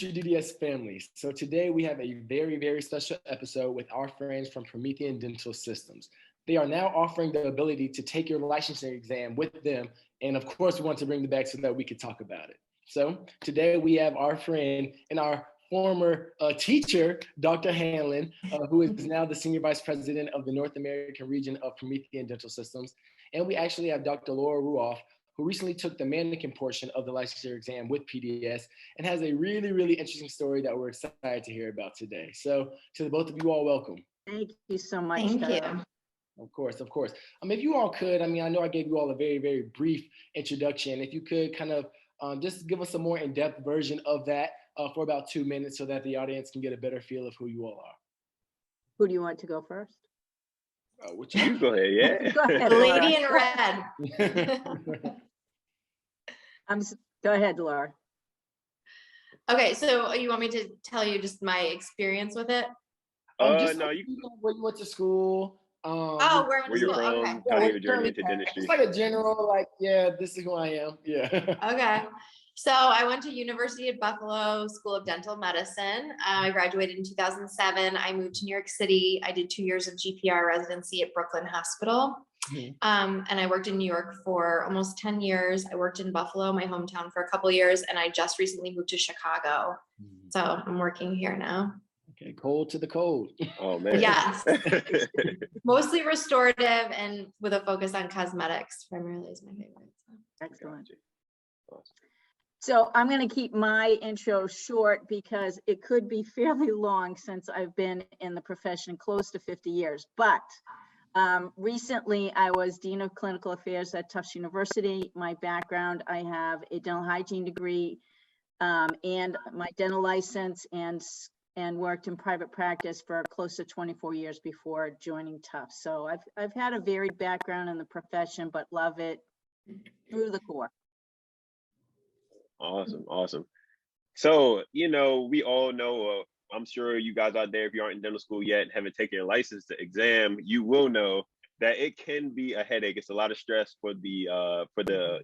FutureDDS family. So today we have a very, very special episode with our friends from Promethean Dental Systems. They are now offering the ability to take your licensing exam with them. And of course, we want to bring them back so that we could talk about it. So today we have our friend and our former teacher, Dr. Hanlon, who is now the Senior Vice President of the North American region of Promethean Dental Systems. And we actually have Dr. Ruof, who recently took the mannequin portion of the licensure exam with PDS and has a really, really interesting story that we're excited to hear about today. So to the both of you all, welcome. Thank you so much. Thank you. Of course, of course. If you all could, I know I gave you all a very, very brief introduction. If you could kind of just give us a more in-depth version of that for about 2 minutes so that the audience can get a better feel of who you all are. Who do you want to go first? You go ahead, yeah. Go ahead, Lady in red. Go ahead, Laura. Okay, so you want me to tell you just my experience with it? Just no, where you went to school. Where you're school? from, Okay. kind of your journey into dentistry. It's like a general, this is who I am. Yeah. Okay. So I went to University of Buffalo School of Dental Medicine. I graduated in 2007. I moved to New York City. I did 2 years of GPR residency at Brooklyn Hospital. And I worked in New York for almost 10 years. I worked in Buffalo, my hometown, for a couple of years. And I just recently moved to Chicago. So I'm working here now. Okay, cold to the cold. Oh, man. Yes. Mostly restorative and with a focus on cosmetics primarily is my favorite. So. Excellent. So I'm going to keep my intro short because it could be fairly long since I've been in the profession close to 50 years. But recently I was Dean of Clinical Affairs at Tufts University. My background, I have a dental hygiene degree and my dental license and worked in private practice for close to 24 years before joining Tufts. So I've had a varied background in the profession, but love it through the core. Awesome. So, we all know, I'm sure you guys out there, if you aren't in dental school yet and haven't taken your license to exam, you will know that it can be a headache. It's a lot of stress for the the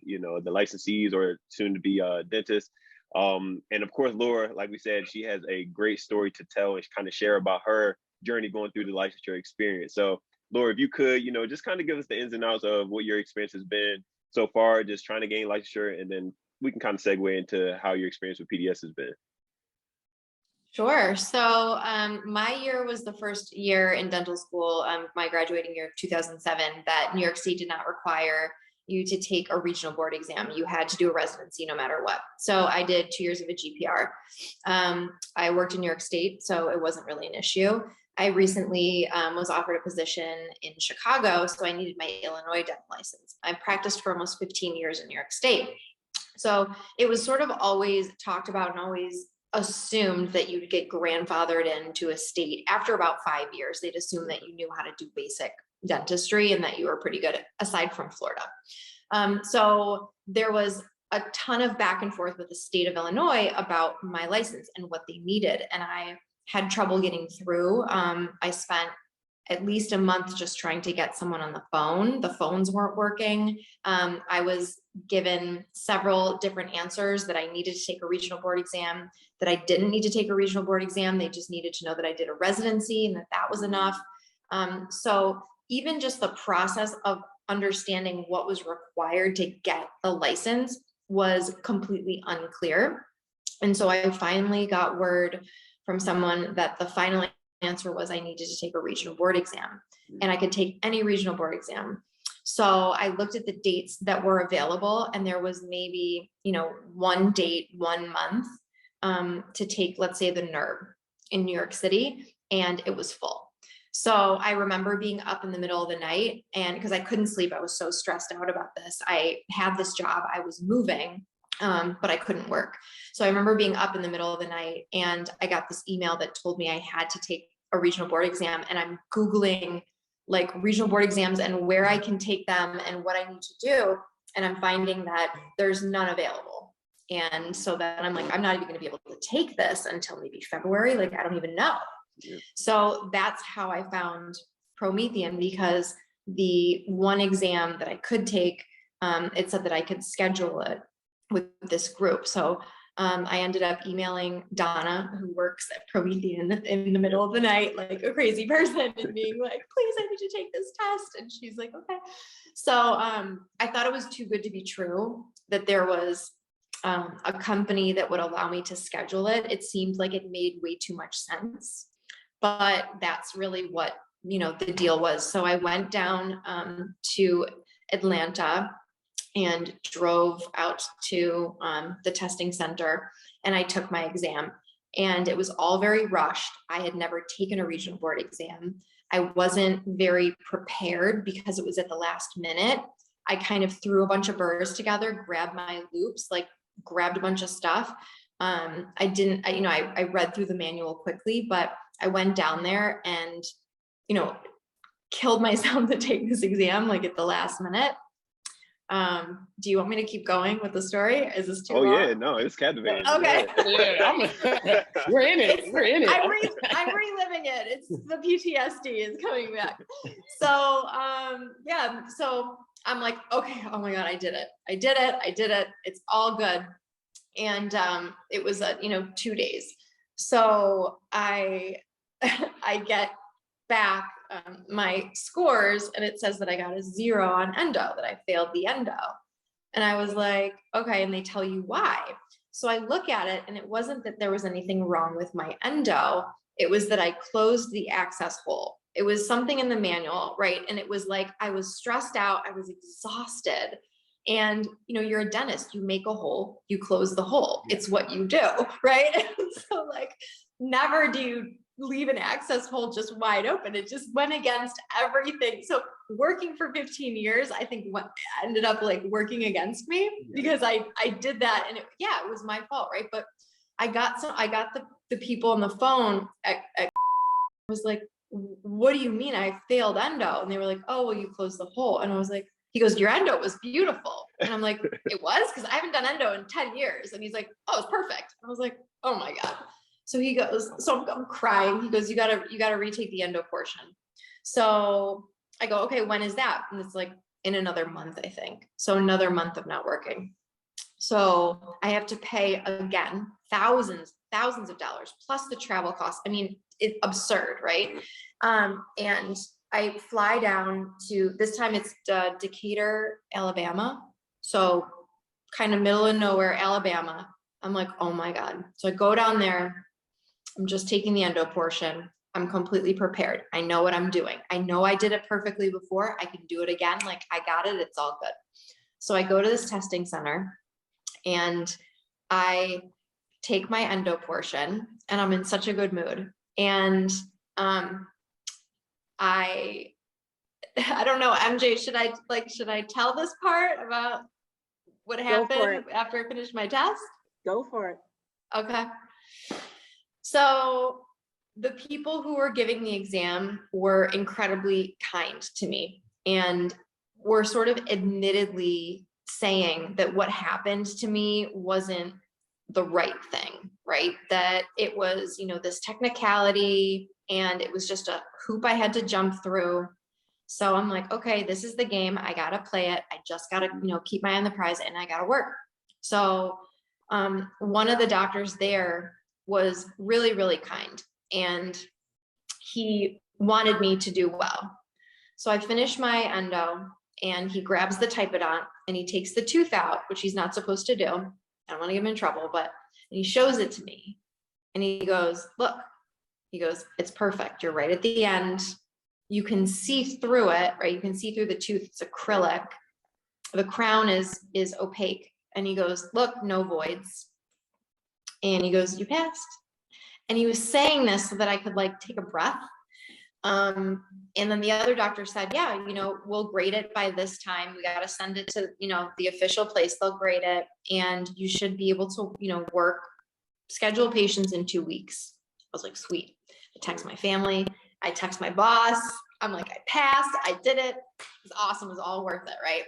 licensees or soon to be dentists. And of course, Laura, like we said, she has a great story to tell and kind of share about her journey going through the licensure experience. So Laura, if you could, just kind of give us the ins and outs of what your experience has been so far, just trying to gain licensure, and then we can kind of segue into how your experience with PDS has been. Sure. So my year was the first year in dental school, my graduating year of 2007, that New York State did not require you to take a regional board exam. You had to do a residency no matter what. So I did 2 years of a GPR. I worked in New York State, so it wasn't really an issue. I recently was offered a position in Chicago, so I needed my Illinois dental license. I practiced for almost 15 years in New York State. So it was sort of always talked about and always assumed that you'd get grandfathered into a state after about 5 years. They'd assume that you knew how to do basic dentistry and that you were pretty good aside from Florida. So there was a ton of back and forth with the state of Illinois about my license and what they needed. And I had trouble getting through. I spent at least a month just trying to get someone on the phone. The phones weren't working. I was given several different answers that I needed to take a regional board exam, that I didn't need to take a regional board exam. They just needed to know that I did a residency and that was enough. So even just the process of understanding what was required to get the license was completely unclear. And so I finally got word from someone that the final answer was I needed to take a regional board exam, and I could take any regional board exam. So I looked at the dates that were available, and there was maybe, one date, 1 month to take, let's say, the NERB in New York City, and it was full. So I remember being up in the middle of the night, and because I couldn't sleep, I was so stressed out about this. I had this job, I was moving, but I couldn't work. So I remember being up in the middle of the night, and I got this email that told me I had to take a regional board exam, and I'm Googling regional board exams and where I can take them and what I need to do. And I'm finding that there's none available. And so then I'm like, I'm not even going to be able to take this until maybe February. I don't even know. Yeah. So that's how I found Promethean, because the one exam that I could take, it said that I could schedule it with this group. So I ended up emailing Donna, who works at Promethean, in the middle of the night, like a crazy person, and being like, please, I need to take this test. And she's like, okay. So I thought it was too good to be true that there was a company that would allow me to schedule it. It seemed like it made way too much sense, but that's really what, you know, the deal was. So I went down to Atlanta and drove out to the testing center, and I took my exam, and it was all very rushed. I had never taken a regional board exam. I wasn't very prepared because it was at the last minute. I kind of threw a bunch of burrs together, grabbed my loops, like grabbed a bunch of stuff. I read through the manual quickly, but I went down there and, you know, killed myself to take this exam, like at the last minute. Do you want me to keep going with the story? Is this too long? Yeah, no, it's captivating. Okay. Yeah, we're in it. We're in it. I'm reliving it. It's the PTSD is coming back. So, so I'm like, okay, oh my God, I did it. It's all good. And, it was, 2 days. So I get back my scores, and it says that I got a 0 on endo, that I failed the endo. And I was like, okay, and they tell you why. So I look at it, and it wasn't that there was anything wrong with my endo. It was that I closed the access hole. It was something in the manual, right? And it was like, I was stressed out, I was exhausted. And, you know, you're a dentist, you make a hole, you close the hole. It's what you do, right? So like, never do you leave an access hole just wide open. It just went against everything. So working for 15 years, I think what ended up like working against me, because I did that, and it was my fault, right? But I got the people on the phone was like, what do you mean I failed endo? And they were like, oh, well, you closed the hole. And I was like, he goes, your endo was beautiful. And I'm like, it was? Because I haven't done endo in 10 years. And he's like, oh, it's perfect. I was like, oh my God. So he goes, so I'm crying. He goes, you gotta retake the endo portion. So I go, okay, when is that? And it's like in another month, I think. So another month of not working. So I have to pay again, thousands of dollars, plus the travel costs. I mean, it's absurd, right? And I fly down to, this time it's Decatur, Alabama. So kind of middle of nowhere, Alabama. I'm like, oh my God. So I go down there. I'm just taking the endo portion. I'm completely prepared. I know what I'm doing. I know I did it perfectly before. I can do it again. Like, I got it. It's all good. So I go to this testing center, and I take my endo portion, and I'm in such a good mood. And I don't know, MJ, should I tell this part about what happened after I finished my test? Go for it. Okay. So the people who were giving the exam were incredibly kind to me, and were sort of admittedly saying that what happened to me wasn't the right thing, right? That it was, this technicality, and it was just a hoop I had to jump through. So I'm like, okay, this is the game. I got to play it. I just got to, keep my eye on the prize, and I got to work. So one of the doctors there was really, really kind, and he wanted me to do well. So I finished my endo, and he grabs the typodont, and he takes the tooth out, which he's not supposed to do. I don't want to get him in trouble, but he shows it to me, and he goes, look, he goes, it's perfect. You're right at the end. You can see through it, right? You can see through the tooth. It's acrylic. The crown is opaque. And he goes, look, no voids. And he goes, you passed. And he was saying this so that I could like take a breath. And then the other doctor said, yeah, we'll grade it by this time. We got to send it to, the official place. They'll grade it. And you should be able to, work, schedule patients in 2 weeks. I was like, sweet. I text my family. I text my boss. I'm like, I passed. I did it. It was awesome. It was all worth it, right?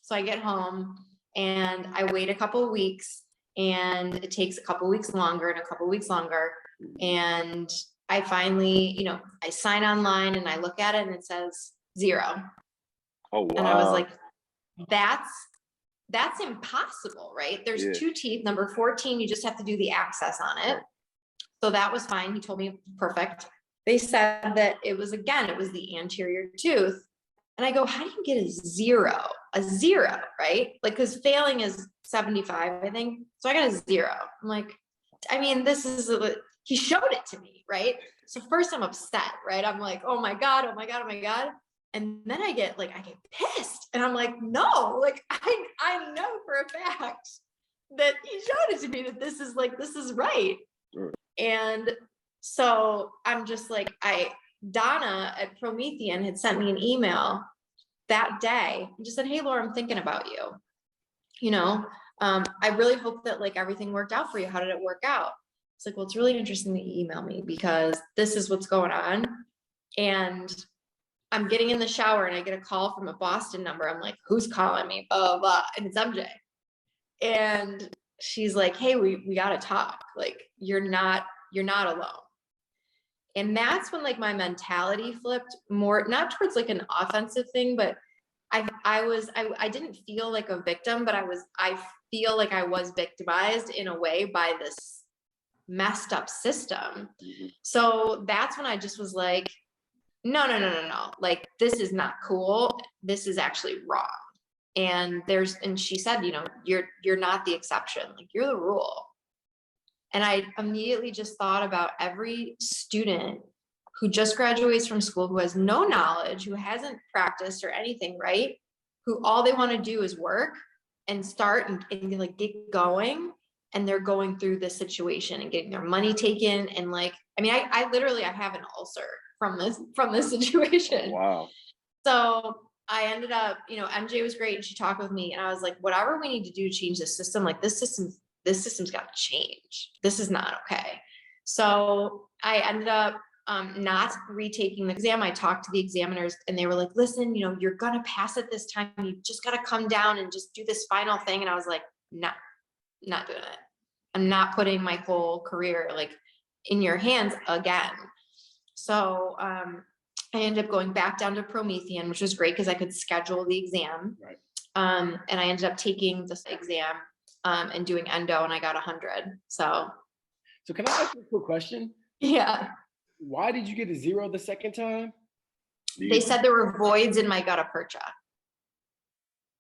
So I get home, and I wait a couple of weeks, and it takes a couple of weeks longer and a couple of weeks longer. And I finally, I sign online, and I look at it, and it says 0. Oh, wow. And I was like, that's that's impossible, right? There's Yeah. 2 teeth. Number 14, you just have to do the access on it. So that was fine. He told me, perfect. They said that it was the anterior tooth. And I go, how do you get a zero, right? Like, because failing is 75, I think. So I got a 0. I'm like, I mean, he showed it to me, right? So first I'm upset, right? I'm like, oh my God. And then I get pissed, and I'm like, no, like I know for a fact that he showed it to me that this is right. And so I'm just like, Donna at Promethean had sent me an email that day and just said, hey, Laura, I'm thinking about you. You know, I really hope that everything worked out for you. How did it work out? It's like, well, it's really interesting that you email me because this is what's going on. And I'm getting in the shower and I get a call from a Boston number. I'm like, who's calling me? Blah, blah, blah. And it's MJ. And she's like, hey, we got to talk. Like, you're not alone. And that's when my mentality flipped more, not towards an offensive thing, but I didn't feel like a victim, but I feel like I was victimized in a way by this messed up system. So that's when I just was like, no. Like, this is not cool. This is actually wrong. And she said, you know, you're not the exception. Like, you're the rule. And I immediately just thought about every student who just graduates from school, who has no knowledge, who hasn't practiced or anything, right? Who all they want to do is work and start and get going. And they're going through this situation and getting their money taken. And I literally have an ulcer from this situation. Wow. So I ended up, you know, MJ was great and she talked with me and I was like, whatever we need to do to change the system, this system's got to change. This is not okay. So I ended up not retaking the exam. I talked to the examiners and they were like, listen, you know, you're going to pass it this time. You just got to come down and just do this final thing. And I was like, no, not doing it. I'm not putting my whole career in your hands again. So I ended up going back down to Promethean, which was great because I could schedule the exam. Right. And I ended up taking this exam and doing endo, and I got 100. So can I ask you a quick question? Yeah. Why did you get a 0 the second time? They said there were voids in my gutta percha.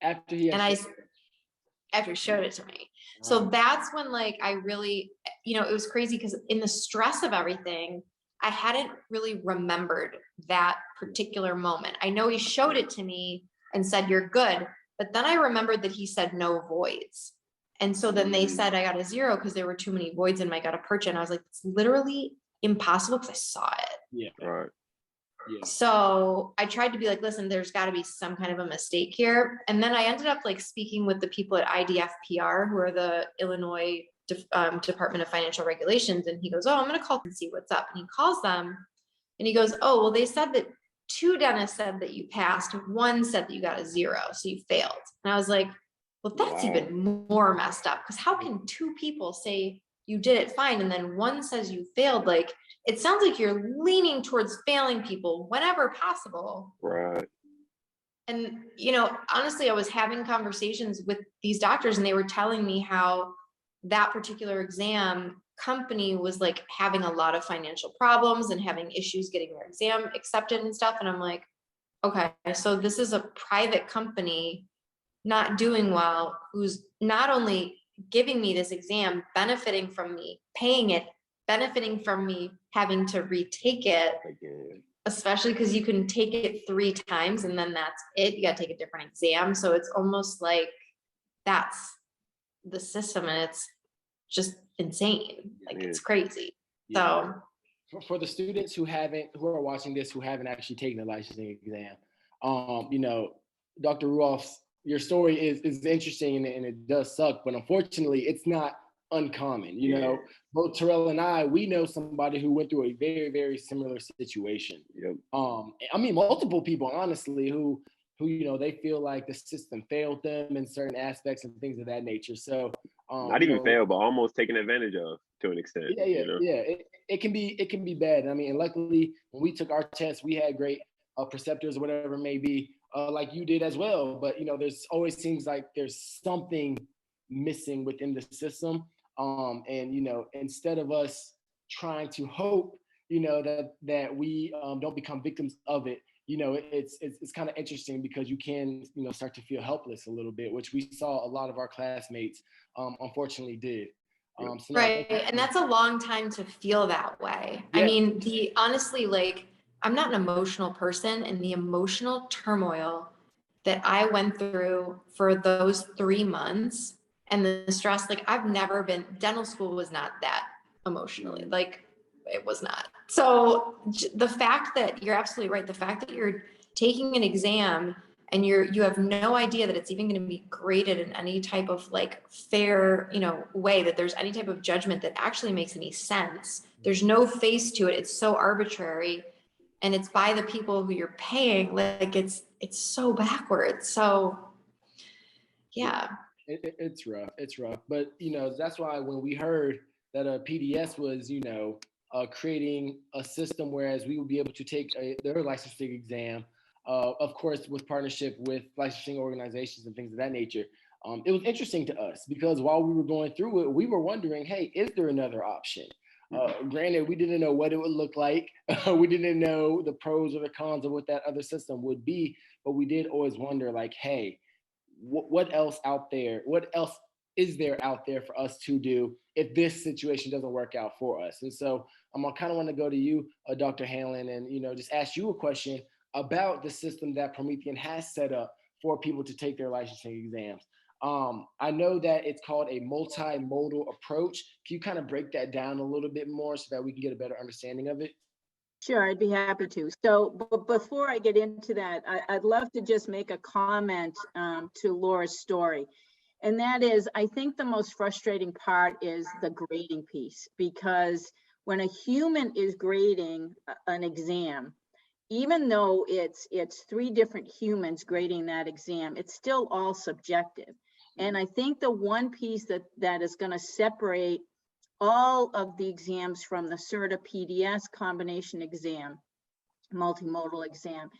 After he showed it to me. So that's when I really, you know, it was crazy because in the stress of everything, I hadn't really remembered that particular moment. I know he showed it to me and said, you're good. But then I remembered that he said no voids. And so then they said I got a 0 because there were too many voids in my gutta percha. And I was like, it's literally impossible because I saw it. Yeah. Right. Yeah. So I tried to be like, listen, there's got to be some kind of a mistake here. And then I ended up speaking with the people at IDFPR, who are the Illinois Department of Financial Regulations. And he goes, oh, I'm going to call and see what's up. And he calls them and he goes, oh, well, they said that 2 dentists said that you passed. 1 said that you got a 0. So you failed. And I was like, well, that's even more messed up because how can 2 people say you did it fine and then 1 says you failed? It sounds like you're leaning towards failing people whenever possible. Right. And, you know, honestly, I was having conversations with these doctors and they were telling me how that particular exam company was having a lot of financial problems and having issues getting their exam accepted and stuff. And I'm like, okay, so this is a private company not doing well, who's not only giving me this exam, benefiting from me paying it, benefiting from me having to retake it, especially because you can take it 3 times and then that's it. You got to take a different exam. So it's almost like that's the system and it's just insane. It's crazy. Yeah. So for the students who are watching this, who haven't actually taken the licensing exam, you know, Dr. Ruof, your story is interesting and it does suck, but unfortunately it's not uncommon. You know, both Terrell and I, we know somebody who went through a very, very similar situation. Yep. I mean, multiple people, honestly, who, you know, they feel like the system failed them in certain aspects and things of that nature. So not even failed, but almost taken advantage of to an extent. Yeah. You know? Yeah. It can be bad. I mean, and luckily when we took our test, we had great preceptors or whatever it may be, like you did as well. But, there's always seems like there's something missing within the system. And, instead of us trying to hope, that we don't become victims of it, it's kind of interesting because you can, start to feel helpless a little bit, which we saw a lot of our classmates unfortunately did. So right, and that's a long time to feel that way. Yeah. I mean, honestly, like, I'm not an emotional person, and the emotional turmoil that I went through for those 3 months and the stress, like, I've never been, dental school was not that emotionally, like, it was not. So the fact that you're absolutely right, the fact that you're taking an exam and you have no idea that it's even going to be graded in any type of like fair, way, that there's any type of judgment that actually makes any sense. There's no face to it. It's so arbitrary, and it's by the people who you're paying. Like it's so backwards. So yeah. It's rough. It's rough. But, that's why when we heard that PDS was, creating a system whereas we would be able to take their licensing exam, of course, with partnership with licensing organizations and things of that nature. It was interesting to us because while we were going through it, we were wondering, hey, is there another option? Granted, we didn't know what it would look like. We didn't know the pros or the cons of what that other system would be, but we did always wonder, like, hey, what else out there? What else is there out there for us to do if this situation doesn't work out for us? And so I'm kind of want to go to you, Dr. Hanlon, and just ask you a question about the system that Promethean has set up for people to take their licensing exams. I know that it's called a multimodal approach. Can you kind of break that down a little bit more so that we can get a better understanding of it? Sure, I'd be happy to. So before I get into that, I'd love to just make a comment to Laura's story. And that is, I think the most frustrating part is the grading piece, because when a human is grading an exam, even though it's 3 different humans grading that exam, it's still all subjective. And I think the one piece that is going to separate all of the exams from the CERTA PDS combination exam, multimodal exam,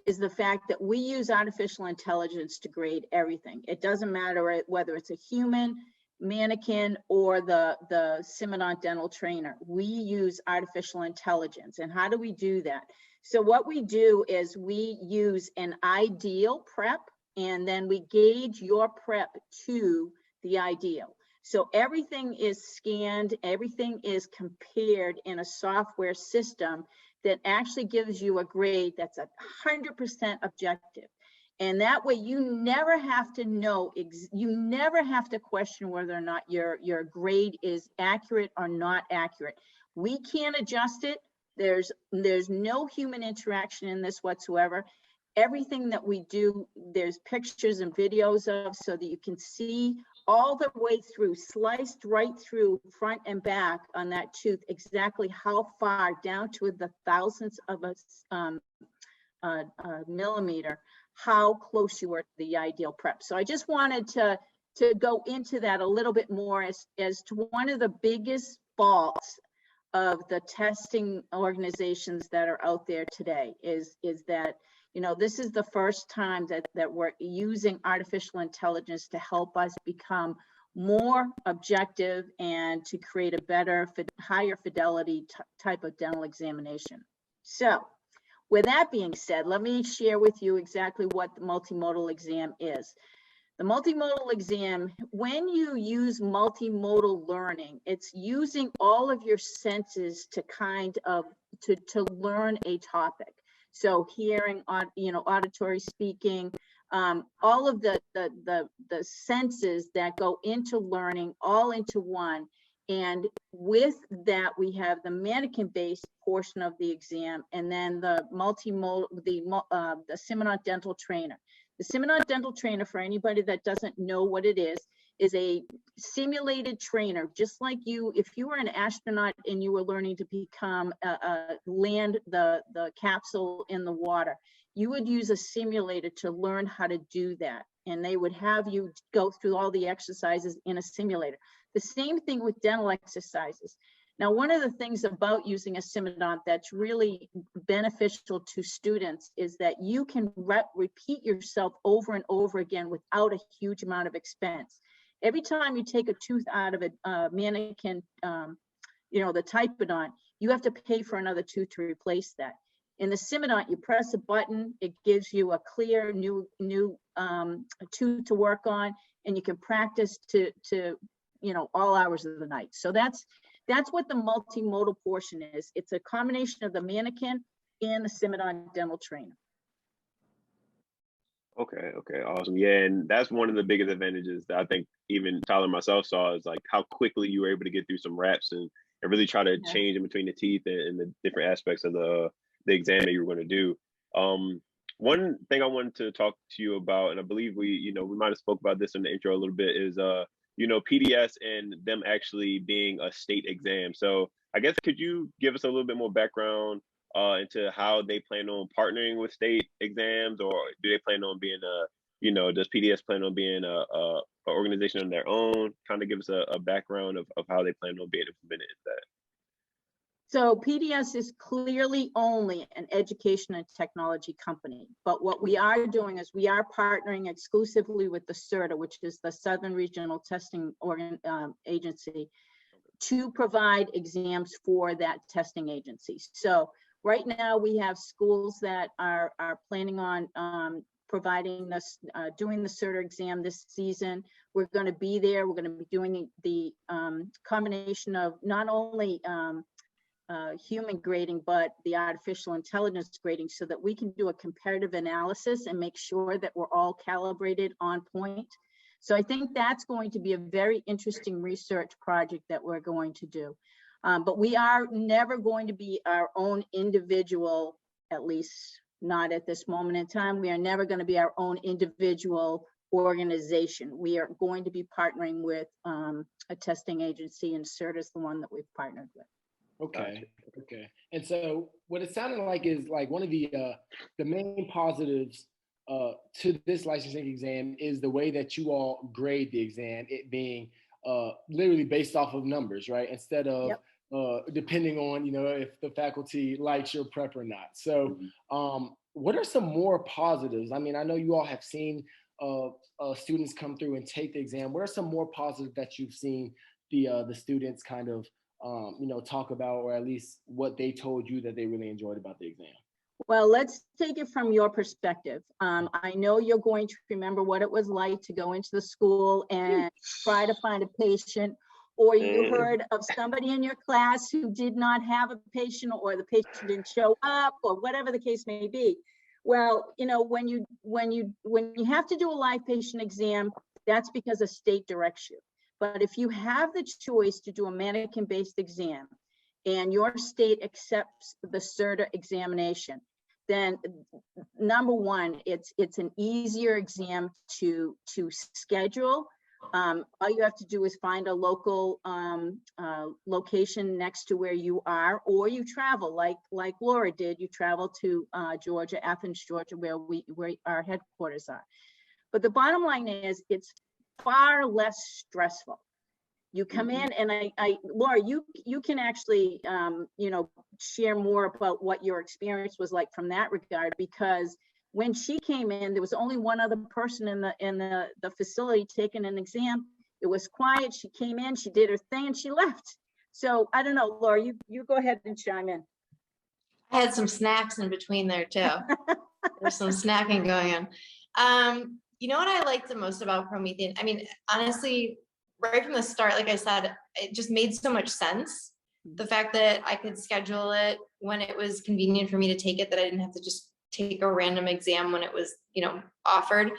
is the fact that we use artificial intelligence to grade everything. It doesn't matter whether it's a human, mannequin, or the Simodont dental trainer. We use artificial intelligence. And how do we do that? So what we do is we use an ideal prep, and then we gauge your prep to the ideal. So everything is scanned, everything is compared in a software system that actually gives you a grade that's 100% objective. And that way you never have to know, you never have to question whether or not your grade is accurate or not accurate. We can't adjust it. There's no human interaction in this whatsoever. Everything that we do, there's pictures and videos of, so that you can see all the way through, sliced right through front and back on that tooth, exactly how far down to the thousandths of a millimeter, how close you were to the ideal prep. So I just wanted to go into that a little bit more as to one of the biggest faults of the testing organizations that are out there today is that, this is the first time that we're using artificial intelligence to help us become more objective and to create a better, higher fidelity type of dental examination. So with that being said, let me share with you exactly what the multimodal exam is. The multimodal exam, when you use multimodal learning, it's using all of your senses to to learn a topic. So hearing, auditory, speaking, all of the senses that go into learning, all into one. And with that, we have the mannequin-based portion of the exam, and then the multimodal, the Simodont dental trainer. The Simodont dental trainer, for anybody that doesn't know what it is a simulated trainer, just like you, if you were an astronaut and you were learning to become land the capsule in the water, you would use a simulator to learn how to do that. And they would have you go through all the exercises in a simulator. The same thing with dental exercises. Now, one of the things about using a Simidant that's really beneficial to students is that you can repeat yourself over and over again without a huge amount of expense. Every time you take a tooth out of a mannequin, you know, the Typodont, you have to pay for another tooth to replace that. In the Simidant, you press a button, it gives you a clear new tooth to work on, and you can practice to you know, all hours of the night. So that's what the multimodal portion is. It's a combination of the mannequin and the Simidant dental trainer. Okay, awesome. Yeah, and that's one of the biggest advantages that I think even Tyler and myself saw is like how quickly you were able to get through some reps and really try to change in between the teeth and the different aspects of the exam that you were going to do. One thing I wanted to talk to you about, and I believe we might have spoke about this in the intro a little bit, is PDS and them actually being a state exam. So I guess could you give us a little bit more background into how they plan on partnering with state exams, or do they plan on being does PDS plan on being a organization on their own? Kind of give us a background of how they plan on being implemented in that. So PDS is clearly only an education and technology company, but what we are doing is we are partnering exclusively with the CERTA, which is the Southern Regional Testing Agency, to provide exams for that testing agency. So right now we have schools that are planning on providing this, doing the CERTA exam this season. We're going to be there. We're going to be doing the combination of not only human grading, but the artificial intelligence grading, so that we can do a comparative analysis and make sure that we're all calibrated on point. So I think that's going to be a very interesting research project that we're going to do. But we are never going to be our own individual, at least not at this moment in time. We are never going to be our own individual organization. We are going to be partnering with a testing agency, and CERTA is the one that we've partnered with. Okay. And so what it sounded like is like one of the main positives to this licensing exam is the way that you all grade the exam, it being literally based off of numbers, right? Instead of depending on, if the faculty likes your prep or not. So what are some more positives? I mean, I know you all have seen students come through and take the exam. What are some more positives that you've seen the students kind of talk about, or at least what they told you that they really enjoyed about the exam? Well, let's take it from your perspective. I know you're going to remember what it was like to go into the school and try to find a patient, or you heard of somebody in your class who did not have a patient, or the patient didn't show up, or whatever the case may be. Well, when you have to do a live patient exam, that's because a state directs you. But if you have the choice to do a mannequin-based exam and your state accepts the CERTA examination, then number one, it's an easier exam to schedule. All you have to do is find a local location next to where you are, or you travel like Laura did. You travel to Georgia, Athens, Georgia, where our headquarters are. But the bottom line is, it's far less stressful. You come in, and Laura, you can actually share more about what your experience was like from that regard, because when she came in, there was only one other person in the facility taking an exam. It was quiet. She came in, she did her thing, and she left. So I don't know, Laura, you go ahead and chime in. I had some snacks in between there too. There's some snacking going on. You know what I liked the most about Promethean? I mean, honestly, right from the start, like I said, it just made so much sense. The fact that I could schedule it when it was convenient for me to take it, that I didn't have to just take a random exam when it was, offered.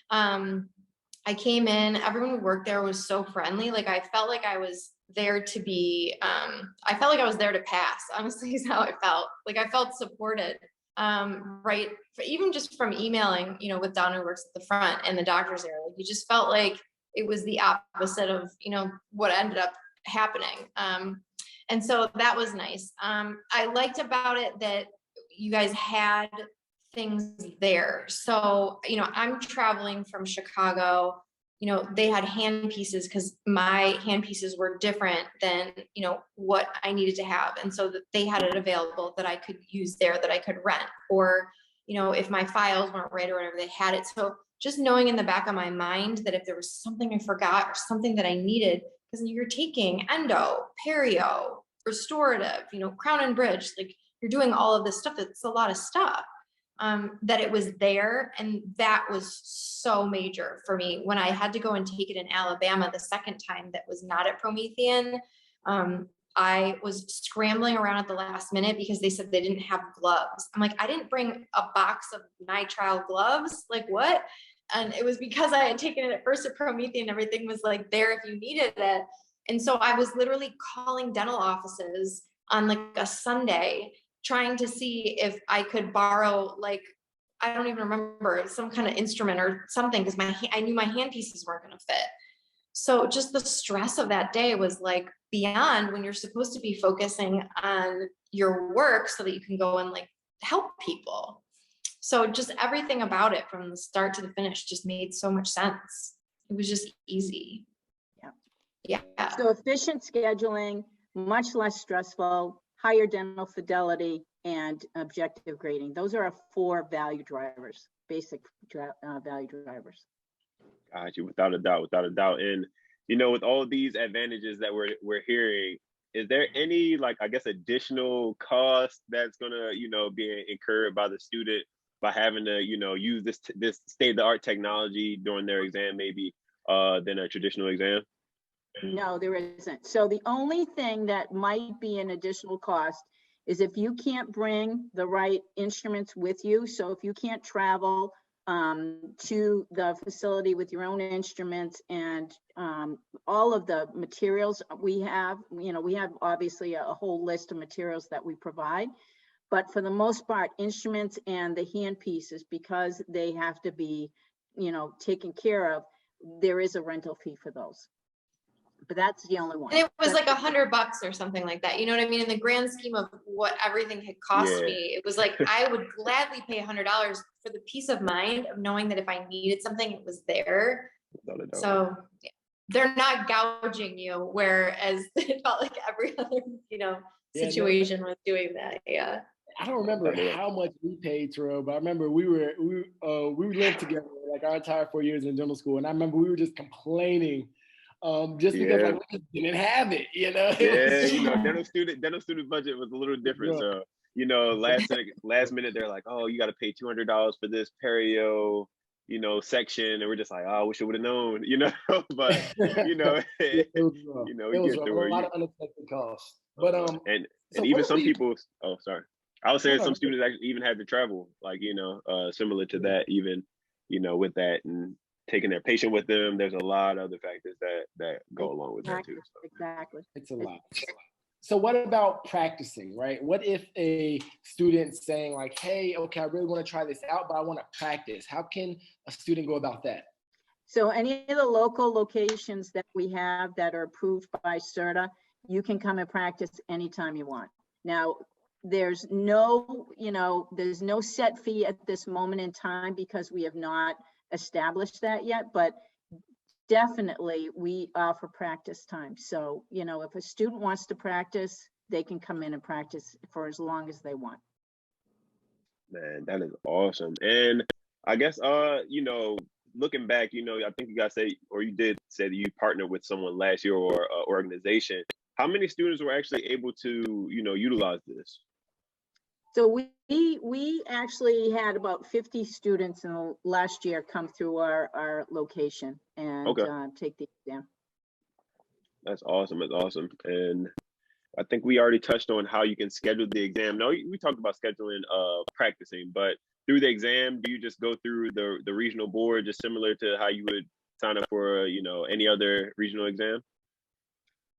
I came in, everyone who worked there was so friendly. Like, I felt like I was there to be, I felt like I was there to pass, honestly, is how I felt. Like, I felt supported. Right, even just from emailing, with Donna, who works at the front, and the doctors there, like, you just felt like it was the opposite of, what ended up happening. And so that was nice. I liked about it that you guys had things there. So, I'm traveling from Chicago you know, they had hand pieces because my hand pieces were different than, you know, what I needed to have. And so that they had it available that I could use there, that I could rent, or, you know, if my files weren't right or whatever, they had it. So just knowing in the back of my mind that if there was something I forgot or something that I needed, because you're taking endo, perio, restorative, you know, crown and bridge, like you're doing all of this stuff. It's a lot of stuff. That it was there. And that was so major for me when I had to go and take it in Alabama the second time that was not at Promethean. I was scrambling around at the last minute because they said they didn't have gloves. I'm like, I didn't bring a box of nitrile gloves. Like what? And it was because I had taken it at first at Promethean, everything was like there if you needed it. And so I was literally calling dental offices on like a Sunday, trying to see if I could borrow, like, I don't even remember, some kind of instrument or something, because I knew my hand pieces weren't going to fit. So just the stress of that day was like beyond when you're supposed to be focusing on your work so that you can go and like help people. So just everything about it from the start to the finish just made so much sense. It was just easy. Yeah. So efficient scheduling, much less stressful, higher dental fidelity, and objective grading. Those are our 4 value drivers, basic value drivers. Got you, without a doubt. And you know, with all these advantages that we're hearing, is there any, like, I guess, additional cost that's gonna, you know, be incurred by the student by having to, you know, use this state-of-the-art technology during their exam, maybe than a traditional exam? No, there isn't. So the only thing that might be an additional cost is if you can't bring the right instruments with you. So if you can't travel to the facility with your own instruments and all of the materials we have, you know, we have obviously a whole list of materials that we provide, but for the most part, instruments and the hand pieces, because they have to be, you know, taken care of, there is a rental fee for those. But that's the only one. And it was like $100 or something like that. You know what I mean? In the grand scheme of what everything had cost me, it was like, I would gladly pay $100 for the peace of mind of knowing that if I needed something, it was there. So yeah, they're not gouging you, whereas it felt like every other, you know, situation was doing that. Yeah. I don't remember how much we paid, Terrell, but I remember we lived together like our entire 4 years in dental school, and I remember we were just complaining. Just because like we just didn't have it, you know. You know, dental student budget was a little different. So, you know, last minute they're like, oh, you got to pay $200 for this perio, you know, section, and we're just like, oh, I wish I would have known, you know. But you know, you know, we get through a lot of unexpected costs. But and even some people. Oh, sorry. I was saying some students actually even had to travel, like, you know, similar to that, even, you know, with that and taking their patient with them. There's a lot of other factors that go along with that too. So. Exactly. It's a lot. So what about practicing, right? What if a student's saying like, hey, okay, I really want to try this out, but I want to practice. How can a student go about that? So any of the local locations that we have that are approved by CERTA, you can come and practice anytime you want. Now, there's no set fee at this moment in time because we have not established that yet, but definitely we offer practice time. So, you know, if a student wants to practice, they can come in and practice for as long as they want. Man, that is awesome. And I guess, you know, looking back, you know, I think you guys say, or you did say that you partnered with someone last year or organization. How many students were actually able to, you know, utilize this? So we actually had about 50 students in the last year come through our location and take the exam. That's awesome. That's awesome. And I think we already touched on how you can schedule the exam. No, we talked about scheduling practicing, but through the exam, do you just go through the regional board, just similar to how you would sign up for, you know, any other regional exam?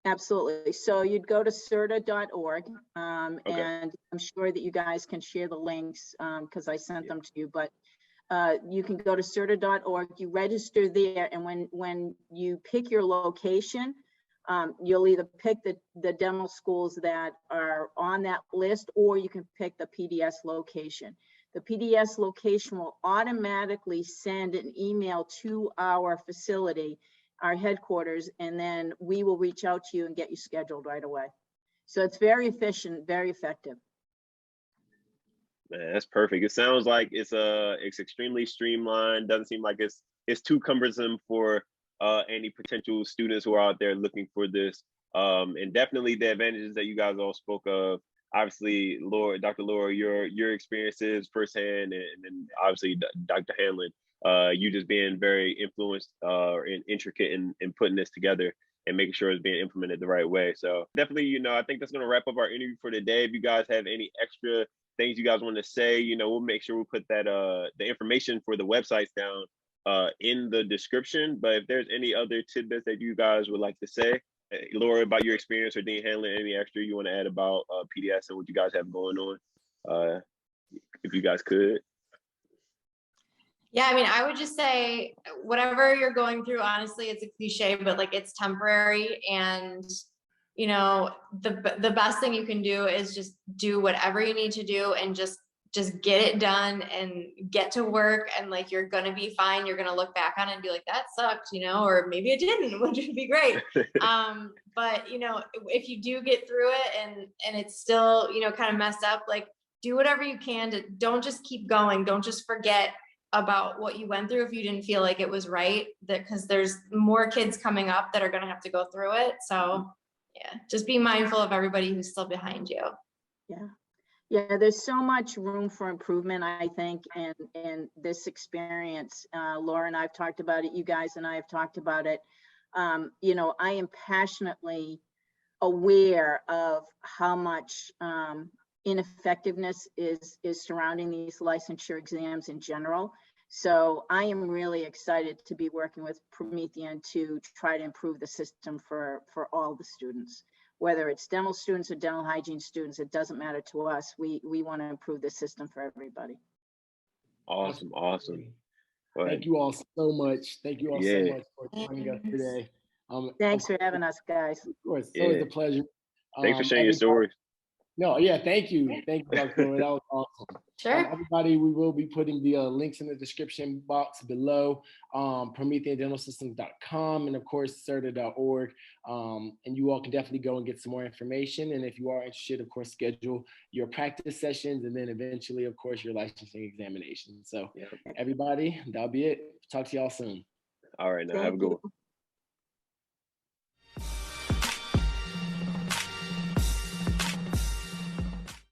Absolutely. So you'd go to CERTA.org, and I'm sure that you guys can share the links because I sent them to you, but you can go to CERTA.org, you register there, and when you pick your location, you'll either pick the dental schools that are on that list, or you can pick the PDS location. the PDS location will automatically send an email to our facility, our headquarters, and then we will reach out to you and get you scheduled right away. So it's very efficient, very effective. Man, that's perfect. It sounds like it's extremely streamlined. Doesn't seem like it's too cumbersome for any potential students who are out there looking for this. And definitely the advantages that you guys all spoke of. Obviously, Dr. Laura, your experiences firsthand, and then obviously Dr. Hanlon, you just being very influenced and intricate in putting this together and making sure it's being implemented the right way. So definitely, I think that's going to wrap up our interview for today. If you guys have any extra things you guys want to say, we'll make sure we put that the information for the websites down in the description. But if there's any other tidbits that you guys would like to say, Laura, about your experience, or Dean Hanlon, any extra you want to add about PDS and what you guys have going on, if you guys could. Yeah, I mean, I would just say whatever you're going through, honestly, it's a cliche, but like it's temporary. And, the best thing you can do is just do whatever you need to do and just get it done and get to work. And like, you're going to be fine. You're going to look back on it and be like, that sucked, or maybe it didn't, which would be great. But, if you do get through it and it's still, kind of messed up, like do whatever you can to don't just keep going. Don't just forget about what you went through if you didn't feel like it was right, because there's more kids coming up that are going to have to go through it. So yeah, just be mindful of everybody who's still behind you. Yeah, there's so much room for improvement, I think, in this experience. Laura and I have talked about it. You guys and I have talked about it. I am passionately aware of how much ineffectiveness is surrounding these licensure exams in general. So I am really excited to be working with Promethean to try to improve the system for all the students, whether it's dental students or dental hygiene students. It doesn't matter to us. We want to improve the system for everybody. Awesome. Thank you all so much. Thank you all so much for joining us today. Thanks for having us, guys. Of course, it's always a pleasure. Thanks for sharing your stories. No, yeah, thank you. Thank you, Dr. Laura. That was awesome. Sure. Everybody, we will be putting the links in the description box below, PrometheanDentalSystems.com, and of course, CERTA.org. And you all can definitely go and get some more information. And if you are interested, of course, schedule your practice sessions and then eventually, of course, your licensing examination. So everybody, that'll be it. Talk to y'all soon. All right, now have a good one.